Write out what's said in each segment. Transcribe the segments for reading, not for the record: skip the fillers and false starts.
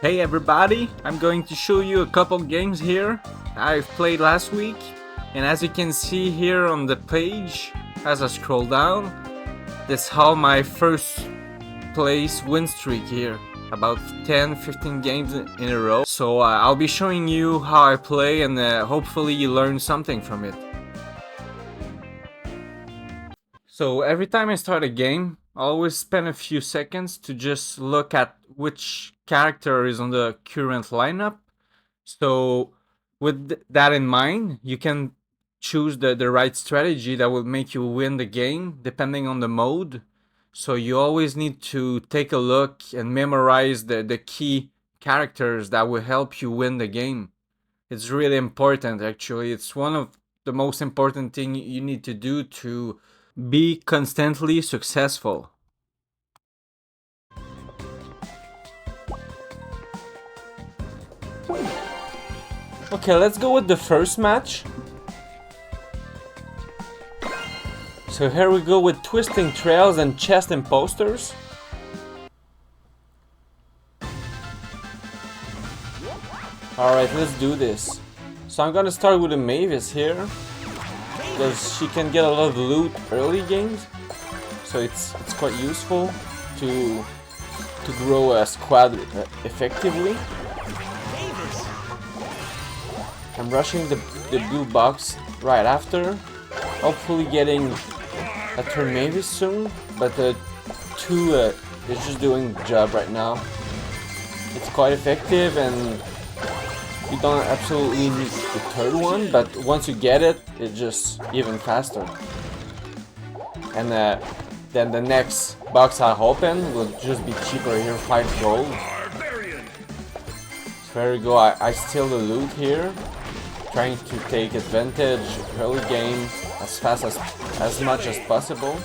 Hey everybody, I'm going to show you a couple games here I've played last week, and as you can see here on the page as I scroll down, that's how my first place win streak here, about 10-15 games in a row. So I'll be showing you how I play, and hopefully you learn something from it. So every time I start a game, I always spend a few seconds to just look at which character is on the current lineup. So with that in mind, you can choose the right strategy that will make you win the game depending on the mode. So you always need to take a look and memorize the key characters that will help you win the game. It's really important actually. It's one of the most important thing you need to do to be constantly successful. Okay, let's go with the first match. So here we go with twisting trails and chest imposters. Alright, let's do this. So I'm gonna start with a Mavis here, because she can get a lot of loot early games. So it's quite useful to grow a squad effectively. I'm rushing the blue box right after, hopefully getting a turn Mavis soon, but the 2 is just doing the job right now. It's quite effective, and you don't absolutely need the third one, but once you get it, it's just even faster. And then the next box I open will just be cheaper here, 5 gold. So there we go, I steal the loot here, trying to take advantage early game as fast as much as possible.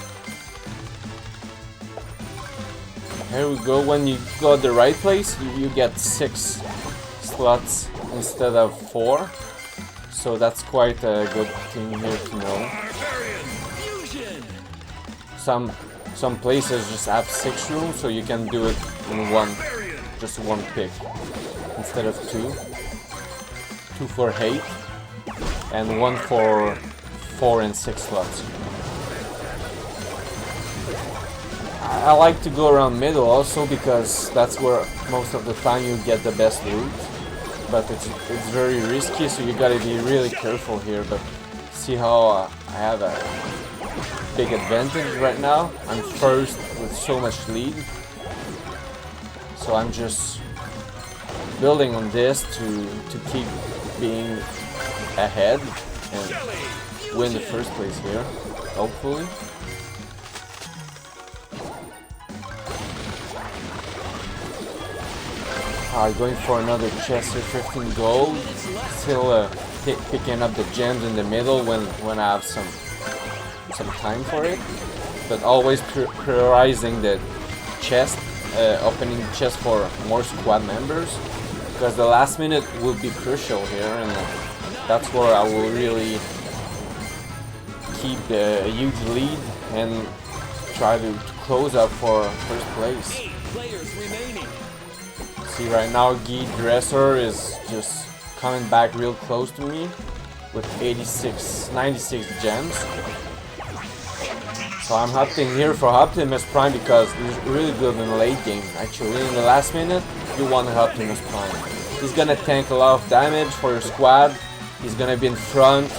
Here we go, when you go at the right place, you get 6 slots instead of 4. So that's quite a good thing here to know. Some places just have 6 rooms, so you can do it in just one pick instead of 2. 2 for 8 and 1 for 4 and 6 slots. I like to go around middle also, because that's where most of the time you get the best loot, but it's very risky, so you gotta be really careful here. But see how I have a big advantage right now. I'm first with so much lead, so I'm just building on this to keep being ahead and win the first place here, hopefully. Going for another chest here, 15 gold. Still picking up the gems in the middle when I have some time for it, but always prioritizing the chest, opening the chest for more squad members, because the last minute will be crucial here, and that's where I will really keep the huge lead and try to close up for first place. See, right now Guy Dresser is just coming back real close to me with 96 gems. So I'm opting here for Optimus Prime because he's really good in the late game. Actually, in the last minute, you want Optimus Prime. He's gonna tank a lot of damage for your squad, he's gonna be in front,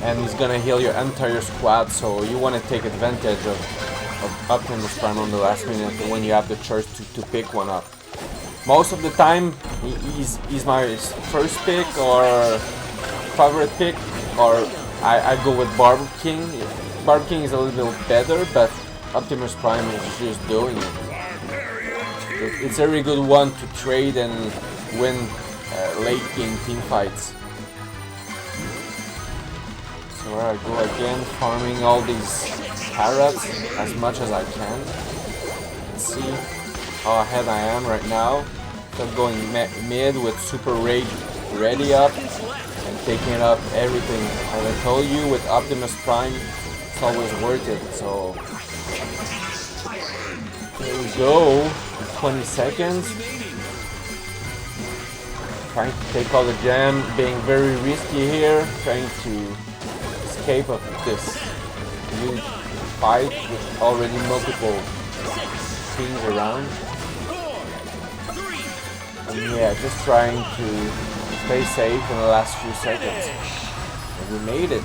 and he's gonna heal your entire squad, so you want to take advantage of Optimus Prime on the last minute when you have the choice to pick one up. Most of the time, he's my first pick or favorite pick, or I go with Barber King. Barber King is a little bit better, but Optimus Prime is just doing it. It's a very good one to trade and win late game team fights. So here I go again, farming all these carrots as much as I can. Let's see how ahead I am right now. So I'm going mid with Super Rage ready up and taking up everything. As I told you, with Optimus Prime, it's always worth it. So here we go, 20 seconds. Trying to take all the gem, being very risky here, trying to escape of this huge fight with already multiple teams around. And yeah, just trying to stay safe in the last few seconds. And we made it.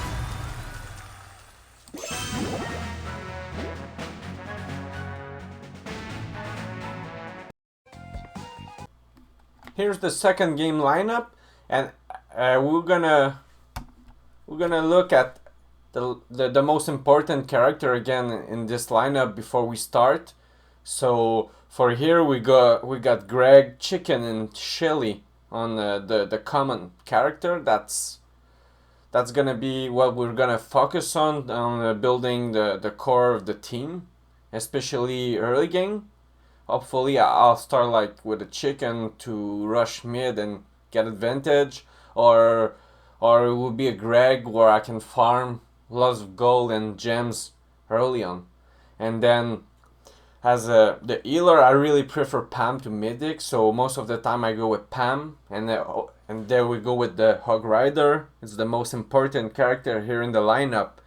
Here's the second game lineup, and we're gonna look at the most important character again in this lineup before we start. So for here we got Greg, Chicken, and Shelly on the common character. That's gonna be what we're gonna focus on building the core of the team, especially early game. Hopefully I'll start like with a Chicken to rush mid and get advantage, or it will be a Greg where I can farm lots of gold and gems early on. And then as the healer, I really prefer Pam to Mythic, so most of the time I go with Pam, and there we go with the Hog Rider. It's the most important character here in the lineup.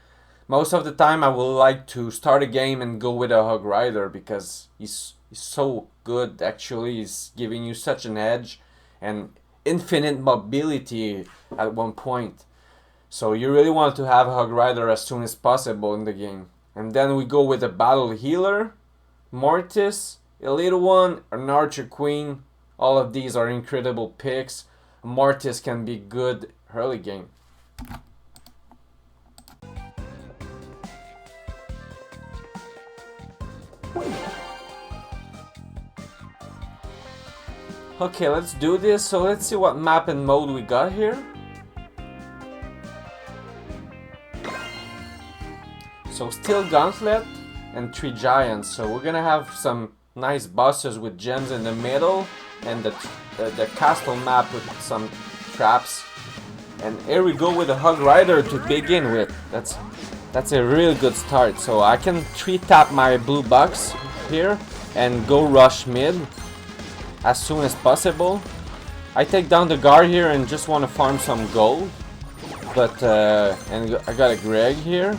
Most of the time I will like to start a game and go with a Hog Rider because he's so good. Actually, he's giving you such an edge and infinite mobility at one point. So you really want to have a Hog Rider as soon as possible in the game. And then we go with a Battle Healer, Mortis, a Little One, an Archer Queen. All of these are incredible picks. Mortis can be good early game. Okay, let's do this. So let's see what map and mode we got here. So still Gauntlet and 3 Giants. So we're gonna have some nice bosses with gems in the middle, and the castle map with some traps. And here we go with a Hog Rider to begin with. That's a real good start. So I can 3-tap my blue box here and go rush mid as soon as possible. I take down the guard here and just want to farm some gold, but and I got a Greg here,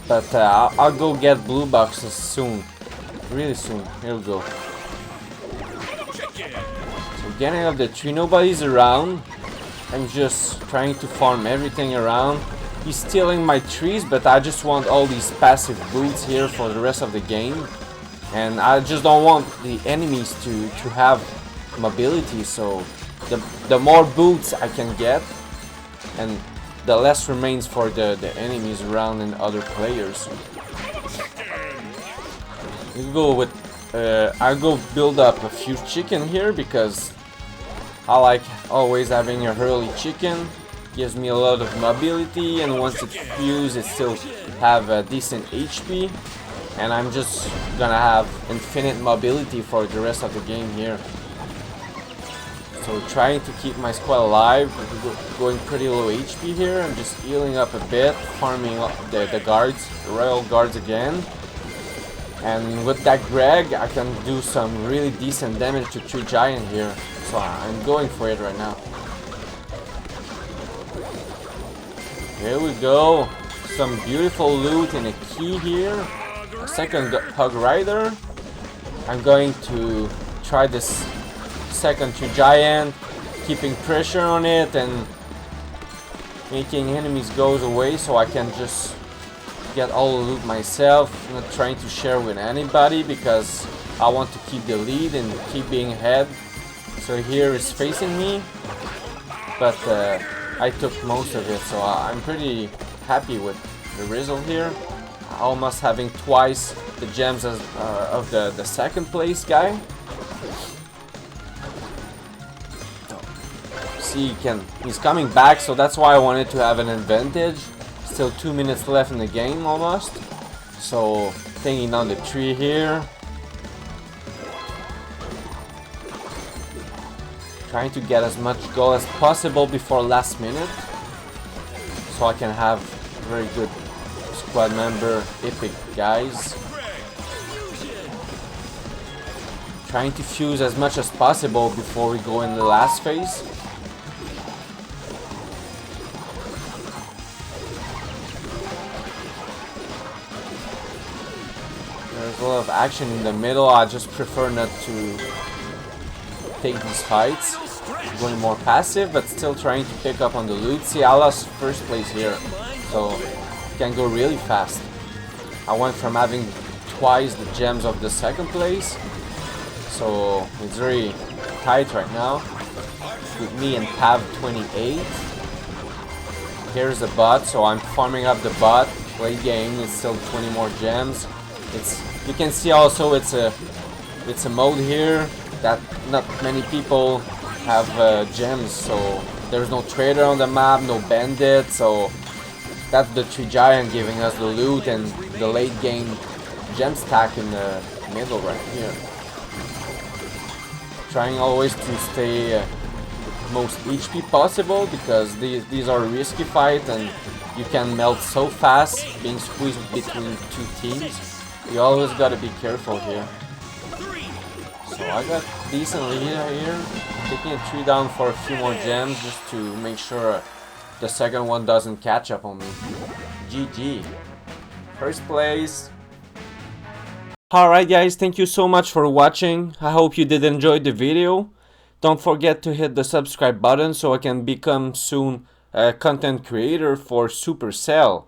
but I'll go get blue boxes soon, really soon. Here we go. So getting up the tree, nobody's around. I'm just trying to farm everything around. He's stealing my trees, but I just want all these passive boots here for the rest of the game. And I just don't want the enemies to have mobility, so the more boots I can get, and the less remains for the enemies around and other players. We go with I go build up a few chicken here because I like always having a early chicken. Gives me a lot of mobility, and once it's fused it still have a decent HP. And I'm just gonna have infinite mobility for the rest of the game here. So trying to keep my squad alive, going pretty low HP here. I'm just healing up a bit, farming up the guards, the royal guards again. And with that Greg, I can do some really decent damage to 3 Giant here. So I'm going for it right now. Here we go. Some beautiful loot and a key here. A second Hog Rider. I'm going to try this second 3 Giant, keeping pressure on it and making enemies go away so I can just get all the loot myself, not trying to share with anybody because I want to keep the lead and keep being ahead. So here is facing me, but I took most of it, so I'm pretty happy with the result here. Almost having twice the gems as, of the second place guy. See, he's coming back, so that's why I wanted to have an advantage. Still 2 minutes left in the game almost. So taking down the tree here. Trying to get as much gold as possible before last minute, so I can have very good squad member epic guys. Trying to fuse as much as possible before we go in the last phase. There's a lot of action in the middle. I just prefer not to take these fights. Going more passive, but still trying to pick up on the loot. See, I lost first place here, so it can go really fast. I went from having twice the gems of the second place, so it's very tight right now. With me and Pav 28. Here's the bot, so I'm farming up the bot. Late game, it's still 20 more gems. You can see also it's a mode here that not many people have gems, so there's no trader on the map, no bandit, so that's the tree giant giving us the loot and the late game gem stack in the middle right here. Trying always to stay most HP possible because these are risky fights and you can melt so fast being squeezed between two teams. You always gotta be careful here. So I got decent lead here, taking a tree down for a few more gems just to make sure the second one doesn't catch up on me. GG. First place. Alright guys, thank you so much for watching. I hope you did enjoy the video. Don't forget to hit the subscribe button so I can become soon a content creator for Supercell.